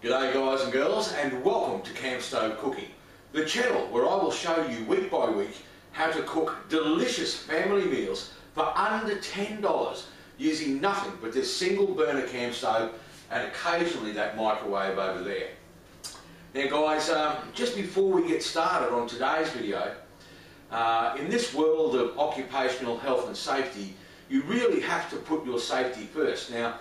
G'day guys and girls, and welcome to Camp Stove Cooking, the channel where I will show you week by week how to cook delicious family meals for under $10 using nothing but this single burner camp stove and occasionally that microwave over there. Now guys, just before we get started on today's video, in this world of occupational health and safety, you really have to put your safety first. Now,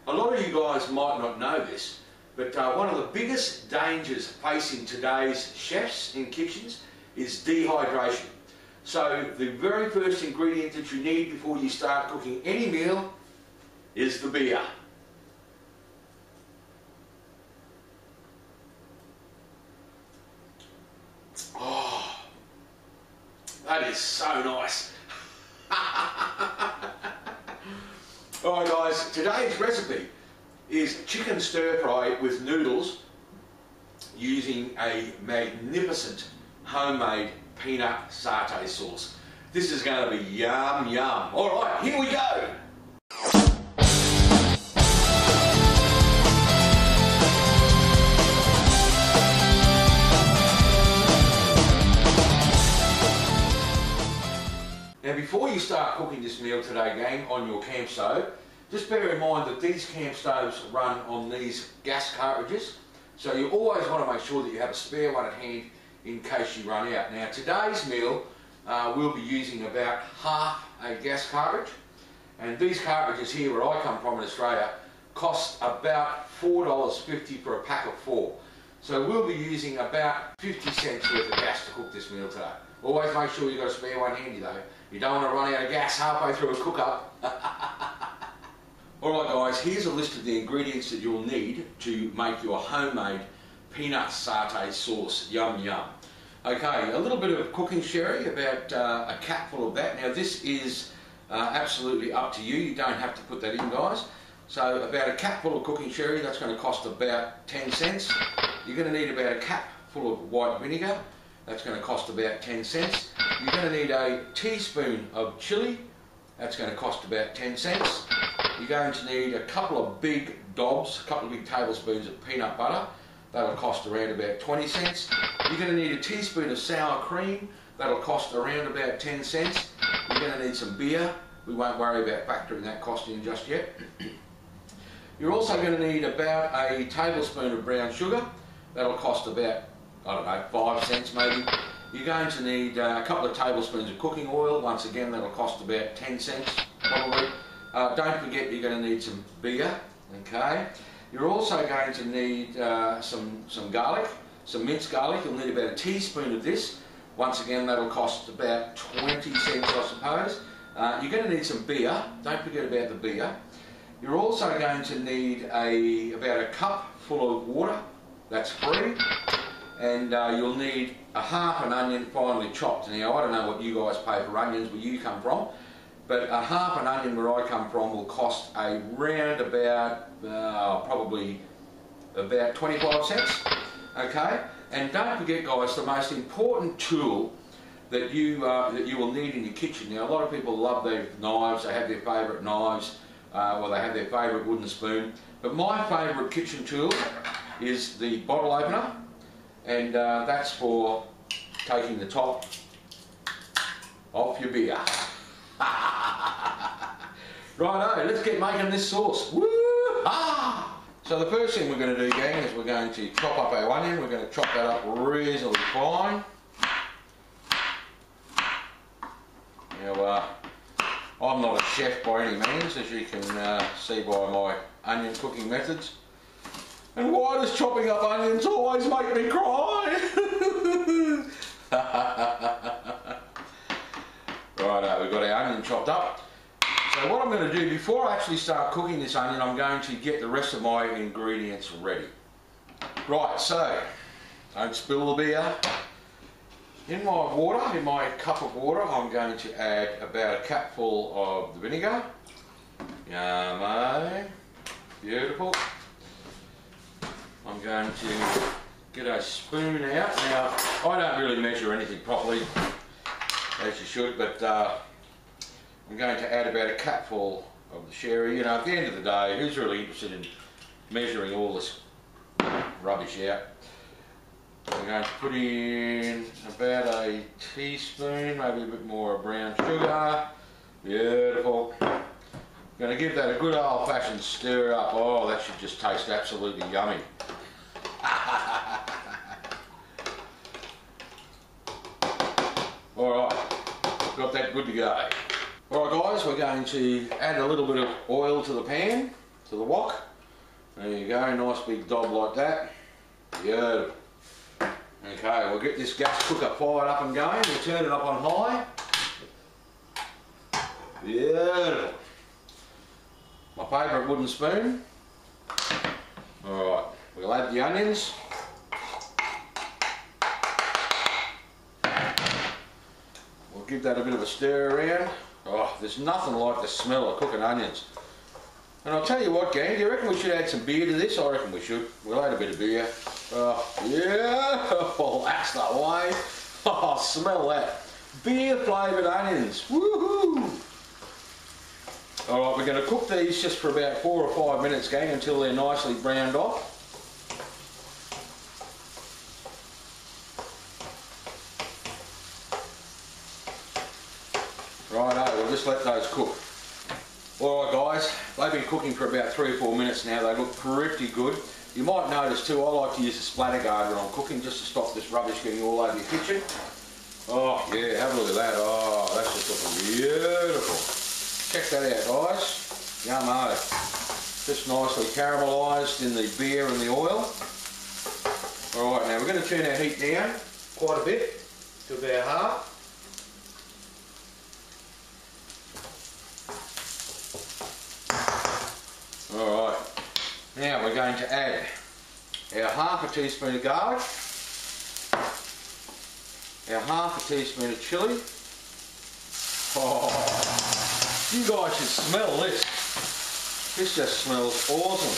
a lot of you guys might not know this, but one of the biggest dangers facing today's chefs in kitchens is dehydration. So the very first ingredient that you need before you start cooking any meal is the beer. Oh, that is so nice. Alright guys, today's recipe is chicken stir fry with noodles using a magnificent homemade peanut satay sauce. This is going to be yum yum. Alright, here we go. Now before you start cooking this meal today, gang, on your camp stove, just bear in mind that these camp stoves run on these gas cartridges, so you always want to make sure that you have a spare one at hand in case you run out. Now today's meal we'll be using about half a gas cartridge, and these cartridges here where I come from in Australia cost about $4.50 for a pack of 4. So we'll be using about 50 cents worth of gas to cook this meal today. Always make sure you've got a spare one handy though. You don't want to run out of gas halfway through a cook up. Alright guys, here's a list of the ingredients that you'll need to make your homemade peanut satay sauce. Yum yum. Okay, a little bit of cooking sherry, about a capful of that. Now this is absolutely up to you, you don't have to put that in guys. So about a capful of cooking sherry, that's going to cost about 10 cents. You're going to need about a cap full of white vinegar, that's going to cost about 10 cents. You're going to need a teaspoon of chilli, that's going to cost about 10 cents. You're going to need a couple of big dobs, a couple of big tablespoons of peanut butter, that'll cost around about 20 cents. You're going to need a teaspoon of sour cream, that'll cost around about 10 cents. You're going to need some beer, we won't worry about factoring that cost in just yet. You're also going to need about a tablespoon of brown sugar, that'll cost about, I don't know, 5 cents maybe. You're going to need a couple of tablespoons of cooking oil, once again that'll cost about 10 cents probably. Don't forget you're going to need some beer, okay? You're also going to need some garlic, some minced garlic. You'll need about a teaspoon of this. Once again that'll cost about 20 cents I suppose. You're going to need some beer, don't forget about the beer. You're also going to need about a cup full of water, that's free. And you'll need a half an onion finely chopped. Now I don't know what you guys pay for onions where you come from, but a half an onion where I come from will cost around about probably about 25 cents. Okay, and don't forget guys, the most important tool that you will need in your kitchen. Now a lot of people love their knives, they have their favourite knives, or they have their favourite wooden spoon, but my favourite kitchen tool is the bottle opener. And that's for taking the top off your beer. Righto, let's get making this sauce. Woo! Ah! So the first thing we're going to do, gang, is we're going to chop up our onion. We're going to chop that up reasonably fine. Now, I'm not a chef by any means, as you can see by my onion cooking methods. And why does chopping up onions always make me cry? Righto, we've got our onion chopped up. So what I'm going to do before I actually start cooking this onion, I'm going to get the rest of my ingredients ready. Right, so don't spill the beer. In my water, in my cup of water, I'm going to add about a cupful of the vinegar. Yummy, beautiful. I'm going to get a spoon out. Now, I don't really measure anything properly, as you should, but I'm going to add about a cupful of the sherry. You know, at the end of the day, who's really interested in measuring all this rubbish out. We're going to put in about a teaspoon, maybe a bit more of brown sugar. Beautiful. Going to give that a good old-fashioned stir up. Oh, that should just taste absolutely yummy. Alright, got that good to go. Alright guys, we're going to add a little bit of oil to the pan, to the wok. There you go, nice big dob like that. Beautiful. Okay, we'll get this gas cooker fired up and going. We'll turn it up on high. Beautiful. My favourite wooden spoon. Alright, we'll add the onions. We'll give that a bit of a stir around. Oh, there's nothing like the smell of cooking onions. And I'll tell you what, gang, do you reckon we should add some beer to this? I reckon we should. We'll add a bit of beer. Oh, yeah, oh, that's the way. Oh, smell that. Beer flavoured onions. Woohoo! Alright, we're going to cook these just for about 4 or 5 minutes, gang, until they're nicely browned off. Righto, we'll just let those cook. Alright guys, they've been cooking for about 3 or 4 minutes now. They look pretty good. You might notice too, I like to use the splatter guard when I'm cooking just to stop this rubbish getting all over your kitchen. Oh yeah, have a look at that. Oh, that's just looking beautiful. Check that out guys. Yummo. Just nicely caramelised in the beer and the oil. Alright, now we're going to turn our heat down quite a bit to about half. Alright, now we're going to add our half a teaspoon of garlic, our half a teaspoon of chilli. Oh, you guys should smell this. This just smells awesome.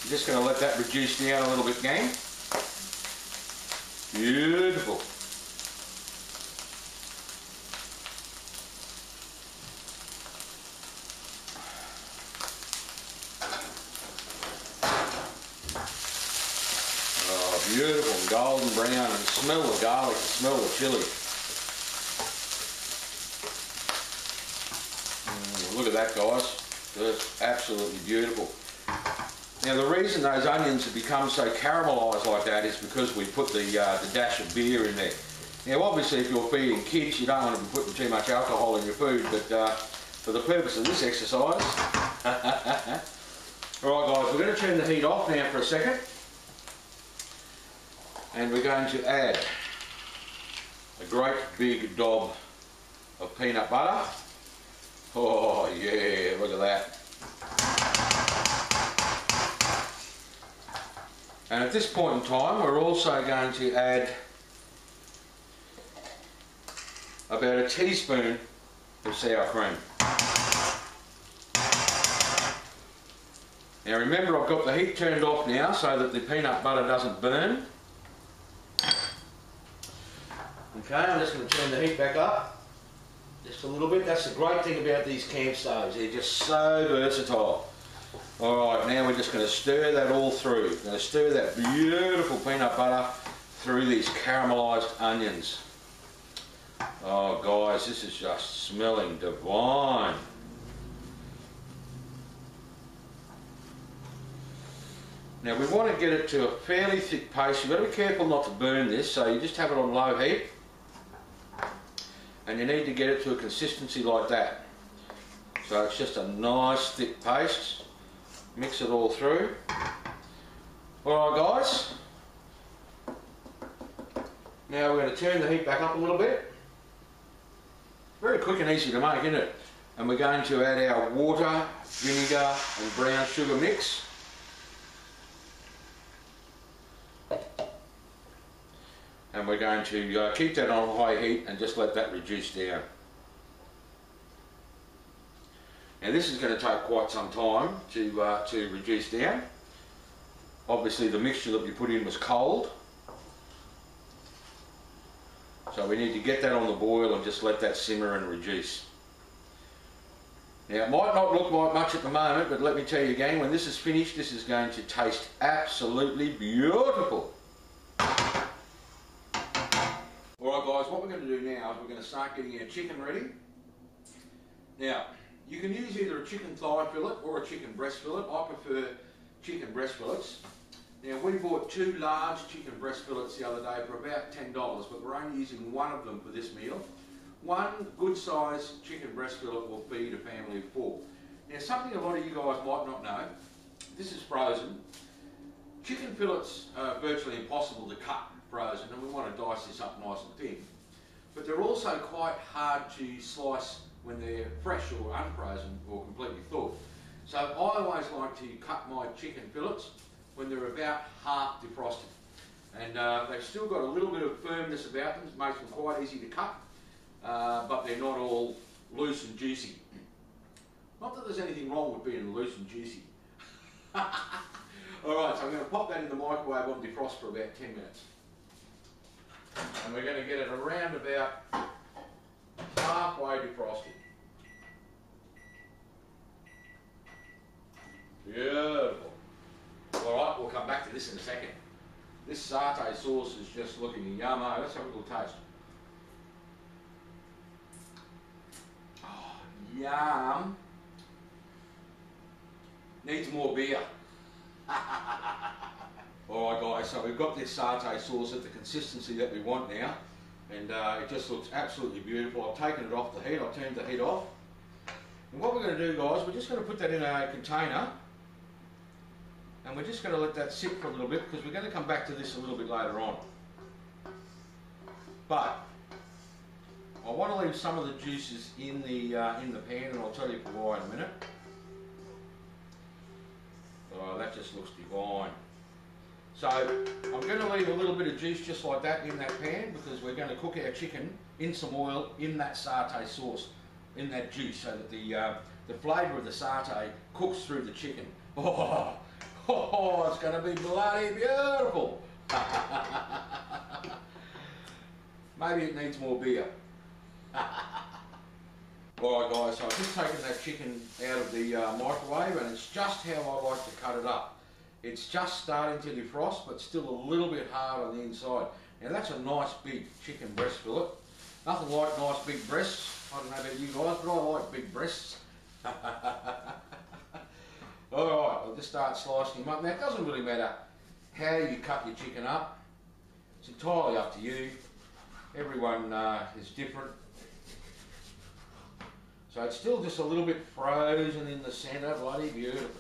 I'm just going to let that reduce down a little bit, gang. Beautiful. Beautiful and golden brown, and smell the garlic, and smell the chilli. Look at that guys, that's absolutely beautiful. Now the reason those onions have become so caramelised like that is because we put the dash of beer in there. Now obviously if you're feeding kids you don't want to be putting too much alcohol in your food, but for the purpose of this exercise. Alright guys, we're going to turn the heat off now for a second. And we're going to add a great big dob of peanut butter. Oh yeah, look at that. And at this point in time we're also going to add about a teaspoon of sour cream. Now remember, I've got the heat turned off now so that the peanut butter doesn't burn. Okay, I'm just going to turn the heat back up just a little bit. That's the great thing about these camp stoves, they're just so versatile. Alright, now we're just going to stir that all through. We're going to stir that beautiful peanut butter through these caramelised onions. Oh guys, this is just smelling divine. Now we want to get it to a fairly thick paste. You've got to be careful not to burn this, so you just have it on low heat. And you need to get it to a consistency like that. So it's just a nice thick paste. Mix it all through. Alright guys. Now we're going to turn the heat back up a little bit. Very quick and easy to make, isn't it? And we're going to add our water, vinegar and brown sugar mix. And we're going to keep that on high heat and just let that reduce down. Now this is going to take quite some time to reduce down. Obviously the mixture that we put in was cold. So we need to get that on the boil and just let that simmer and reduce. Now it might not look like much at the moment, but let me tell you again, when this is finished, this is going to taste absolutely beautiful. Alright guys, what we're going to do now is we're going to start getting our chicken ready. Now, you can use either a chicken thigh fillet or a chicken breast fillet. I prefer chicken breast fillets. Now we bought 2 large chicken breast fillets the other day for about $10, but we're only using one of them for this meal. One good sized chicken breast fillet will feed a family of 4. Now something a lot of you guys might not know, this is frozen. Chicken fillets are virtually impossible to cut frozen, and we want to dice this up nice and thin. But they're also quite hard to slice when they're fresh or unfrozen or completely thawed. So I always like to cut my chicken fillets when they're about half defrosted. And they've still got a little bit of firmness about them, it makes them quite easy to cut, but they're not all loose and juicy. Not that there's anything wrong with being loose and juicy. Alright, so I'm going to pop that in the microwave on defrost for about 10 minutes. And we're going to get it around about halfway defrosted. Beautiful. Alright, we'll come back to this in a second. This satay sauce is just looking yummo. Let's have a little taste. Oh, yum. Needs more beer. Alright guys, so we've got this satay sauce at the consistency that we want now, and it just looks absolutely beautiful. I've taken it off the heat, I've turned the heat off. And what we're going to do guys, we're just going to put that in a container, and we're just going to let that sit for a little bit because we're going to come back to this a little bit later on. But I want to leave some of the juices in the pan, and I'll tell you why in a minute. Oh, that just looks divine. So I'm going to leave a little bit of juice just like that in that pan because we're going to cook our chicken in some oil in that satay sauce, in that juice, so that the flavour of the satay cooks through the chicken. Oh, it's going to be bloody beautiful. Maybe it needs more beer. Alright guys, so I've just taken that chicken out of the microwave, and it's just how I like to cut it up. It's just starting to defrost, but still a little bit hard on the inside. Now that's a nice big chicken breast fillet. Nothing like nice big breasts. I don't know about you guys, but I like big breasts. Alright, I'll just start slicing them up. Now it doesn't really matter how you cut your chicken up. It's entirely up to you. Everyone is different. So it's still just a little bit frozen in the centre, bloody beautiful.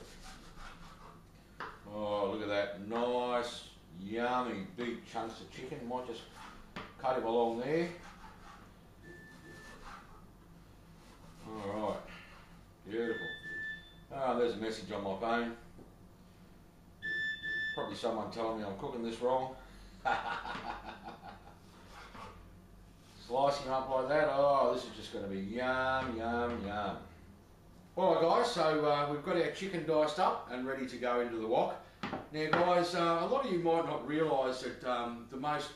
Oh, look at that, nice, yummy, big chunks of chicken. Might just cut him along there. Alright, beautiful. Oh, there's a message on my phone. Probably someone telling me I'm cooking this wrong. Slicing up like that, oh, this is just going to be yum, yum, yum. Alright guys, so we've got our chicken diced up and ready to go into the wok. Now guys, a lot of you might not realise that the most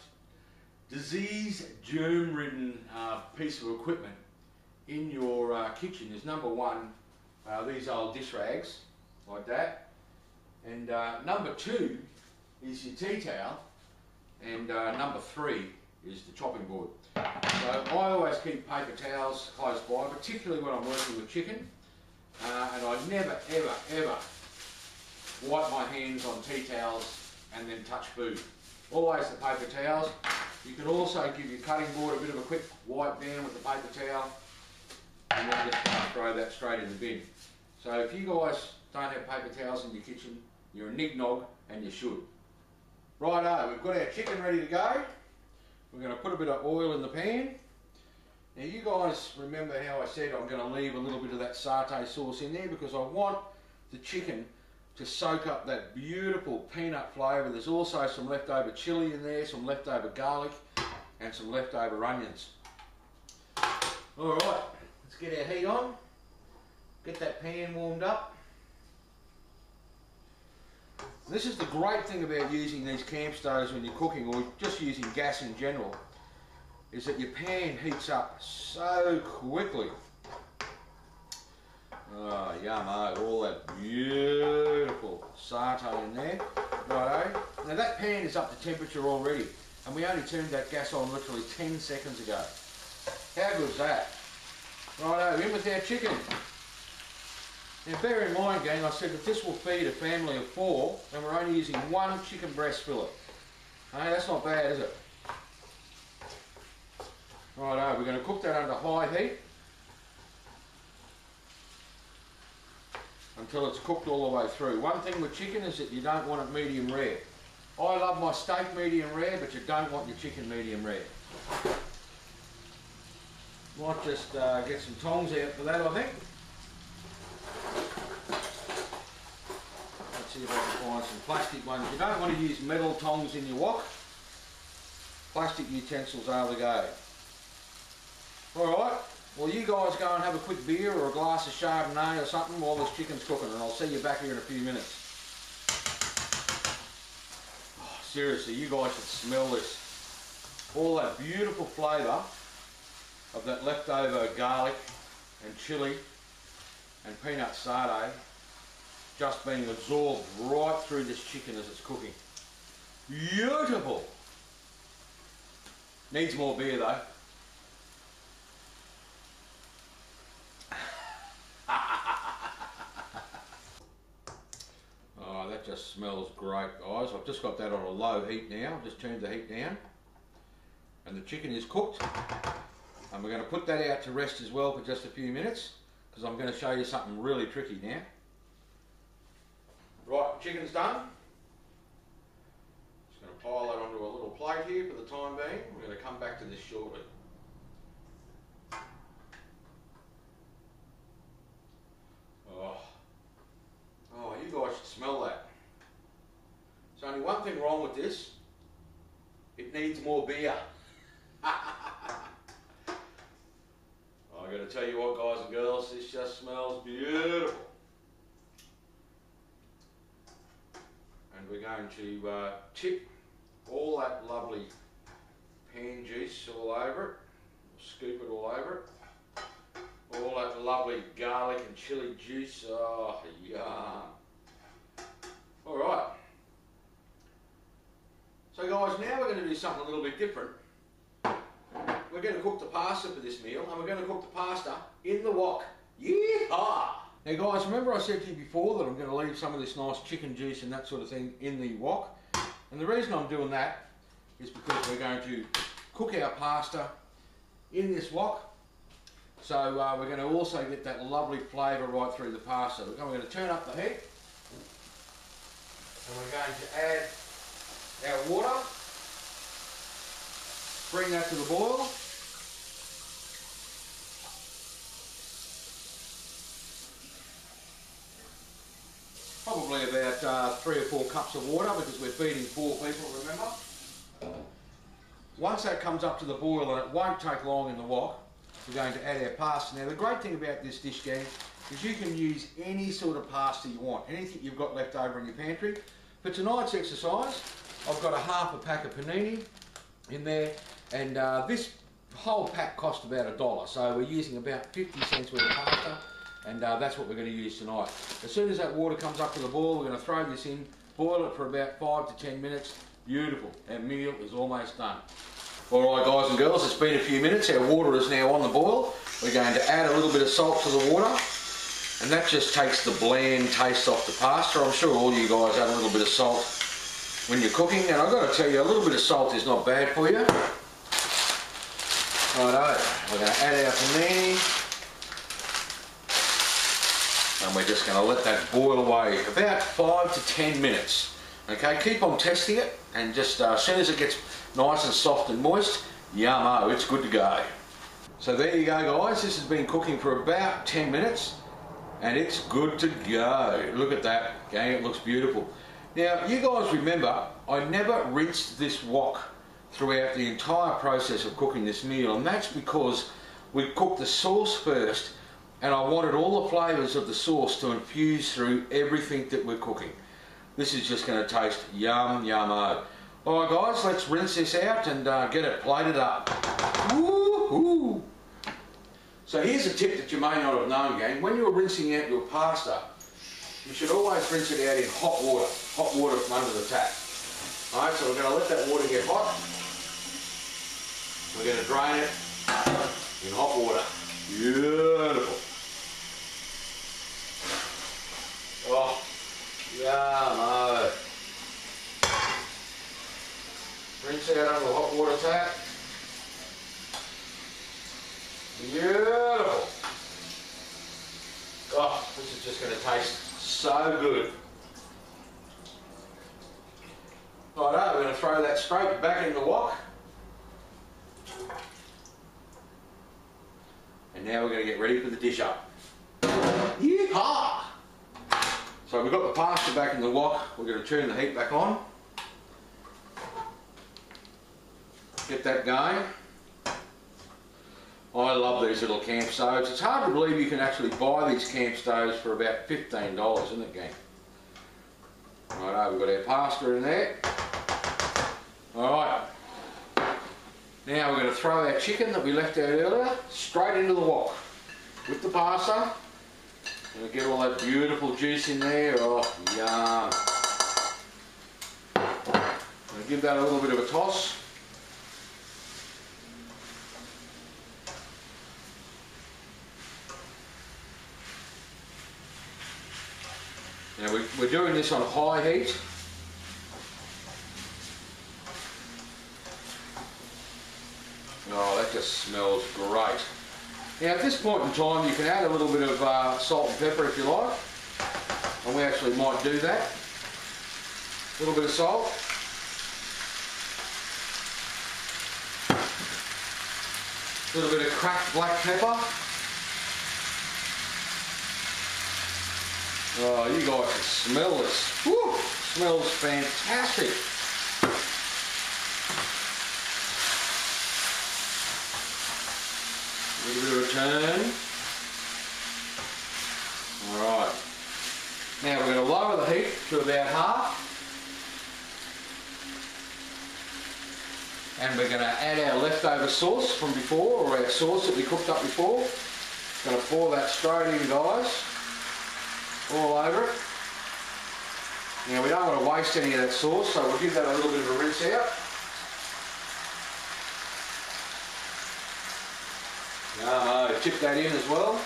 disease germ-ridden piece of equipment in your kitchen is number 1, these old dish rags, like that. And number 2 is your tea towel. And number 3 is the chopping board. So I always keep paper towels close by, particularly when I'm working with chicken. And I never, ever, ever wipe my hands on tea towels and then touch food. Always the paper towels. You can also give your cutting board a bit of a quick wipe down with the paper towel, and then just throw that straight in the bin. So if you guys don't have paper towels in your kitchen, you're a nig-nog, and you should. Righto, we've got our chicken ready to go. We're going to put a bit of oil in the pan. Now you guys remember how I said I'm going to leave a little bit of that satay sauce in there because I want the chicken to soak up that beautiful peanut flavour. There's also some leftover chilli in there, some leftover garlic, and some leftover onions. Alright, let's get our heat on, get that pan warmed up. This is the great thing about using these camp stoves when you're cooking, or just using gas in general, is that your pan heats up so quickly. yummo, all that beautiful satay in there. Righto. Now that pan is up to temperature already, and we only turned that gas on literally 10 seconds ago. How good is that? Righto, in with our chicken. Now bear in mind, gang, I said that this will feed a family of 4, and we're only using 1 chicken breast fillet. Hey, that's not bad, is it? Righto, we're going to cook that under high heat until it's cooked all the way through. One thing with chicken is that you don't want it medium rare. I love my steak medium rare, but you don't want your chicken medium rare. Might just get some tongs out for that, I think. Let's see if I can find some plastic ones. You don't want to use metal tongs in your wok. Plastic utensils are the go. Alright, well you guys go and have a quick beer or a glass of Chardonnay or something while this chicken's cooking, and I'll see you back here in a few minutes. Oh, seriously, you guys should smell this. All that beautiful flavour of that leftover garlic and chilli and peanut satay just being absorbed right through this chicken as it's cooking. Beautiful! Needs more beer though. Oh, that just smells great, guys. I've just got that on a low heat now. I've just turned the heat down. And the chicken is cooked. And we're going to put that out to rest as well for just a few minutes, because I'm going to show you something really tricky now. Right, chicken's done. Just going to pile that onto a little plate here for the time being. We're going to come back to this shortly. Oh, you guys should smell that. There's only one thing wrong with this. It needs more beer. I got to tell you what, guys and girls, this just smells beautiful. And we're going to tip all that lovely pan juice all over it, scoop it all over it. All that lovely garlic and chilli juice, oh yum. Alright. So guys, now we're going to do something a little bit different. We're going to cook the pasta for this meal, and we're going to cook the pasta in the wok. Yeehaw! Now guys, remember I said to you before that I'm going to leave some of this nice chicken juice and that sort of thing in the wok? And the reason I'm doing that is because we're going to cook our pasta in this wok. So we're going to also get that lovely flavour right through the pasta. We're going to turn up the heat, and we're going to add our water, bring that to the boil. Probably about 3 or 4 cups of water, because we're feeding 4 people, remember? Once that comes up to the boil, and it won't take long in the wok, we're going to add our pasta. Now the great thing about this dish, gang, is you can use any sort of pasta you want, anything you've got left over in your pantry. For tonight's exercise, I've got a half a pack of panini in there, and this whole pack cost about $1, so we're using about 50 cents worth of pasta, and that's what we're going to use tonight. As soon as that water comes up to the boil, we're going to throw this in, boil it for about 5 to 10 minutes. Beautiful, our meal is almost done. Alright guys and girls, it's been a few minutes, our water is now on the boil. We're going to add a little bit of salt to the water, and that just takes the bland taste off the pasta. I'm sure all you guys add a little bit of salt when you're cooking, and I've got to tell you, a little bit of salt is not bad for you. Righto, we're going to add our panini, and we're just going to let that boil away about 5 to 10 minutes. Okay, keep on testing it, and just as soon as it gets nice and soft and moist, yummo, it's good to go. So there you go guys, this has been cooking for about 10 minutes and it's good to go. Look at that, gang, it looks beautiful. Now you guys remember, I never rinsed this wok throughout the entire process of cooking this meal, and that's because we cooked the sauce first, and I wanted all the flavours of the sauce to infuse through everything that we're cooking. This is just going to taste yum, yummo. Alright guys, let's rinse this out and get it plated up. Woo-hoo! So here's a tip that you may not have known, gang. When you're rinsing out your pasta, you should always rinse it out in hot water from under the tap. Alright, so we're going to let that water get hot. We're going to drain it in hot water. Beautiful. Oh, yummo. Rinse out under the hot water tap. Beautiful. Oh, this is just going to taste so good. Righto, we're going to throw that straight back in the wok. And now we're going to get ready for the dish up. Yeehaw! So we've got the pasta back in the wok. We're going to turn the heat back on. Get that going. I love these little camp stoves. It's hard to believe you can actually buy these camp stoves for about $15, isn't it, gang? Righto, we've got our pasta in there. Alright. Now we're going to throw our chicken that we left out earlier straight into the wok with the pasta. Going to get all that beautiful juice in there. Oh, yum. Going to give that a little bit of a toss. Now we're doing this on high heat. Oh, that just smells great. Now at this point in time you can add a little bit of salt and pepper if you like. And we actually might do that. A little bit of salt. A little bit of cracked black pepper. Oh, you guys can smell this. Woo! Smells fantastic. A little bit of a turn. Alright. Now we're going to lower the heat to about half. And we're going to add our leftover sauce from before, or our sauce that we cooked up before. Going to pour that straight in, guys. All over it. Now we don't want to waste any of that sauce, so we'll give that a little bit of a rinse out. Tip that in as well.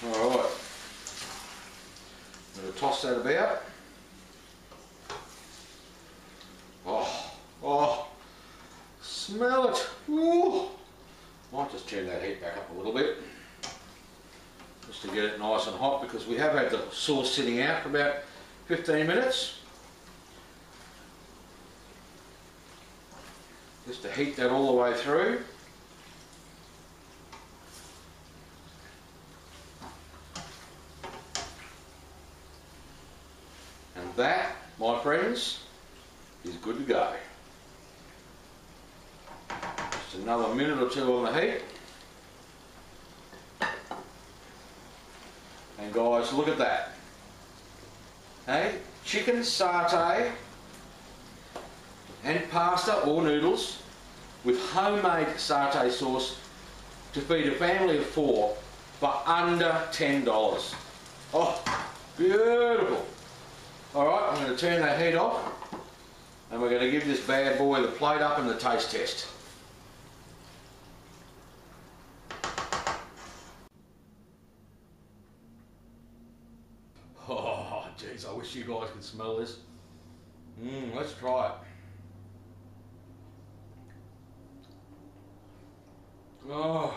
Alright. I'm going to toss that about. Oh, smell it. Ooh. Might just turn that heat back up a little bit, just to get it nice and hot, because we have had the sauce sitting out for about 15 minutes. Just to heat that all the way through. And that, my friends, is good to go. Just another minute or two on the heat. And guys, look at that. Hey, chicken satay and pasta or noodles with homemade satay sauce to feed a family of 4 for under $10. Oh, beautiful. Alright, I'm going to turn that heat off and we're going to give this bad boy the plate up and the taste test. Oh, jeez, I wish you guys could smell this. Let's try it. Oh,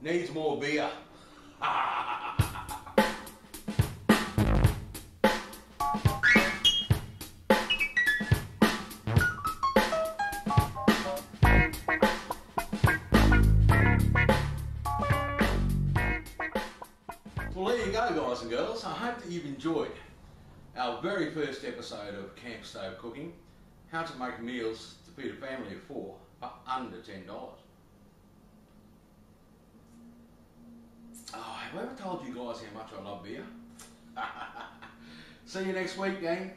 needs more beer. Well, there you go, guys and girls. I hope that you've enjoyed our very first episode of Camp Stove Cooking, how to make meals to feed a family of 4 for under $10. Oh, have I ever told you guys how much I love beer? See you next week, gang.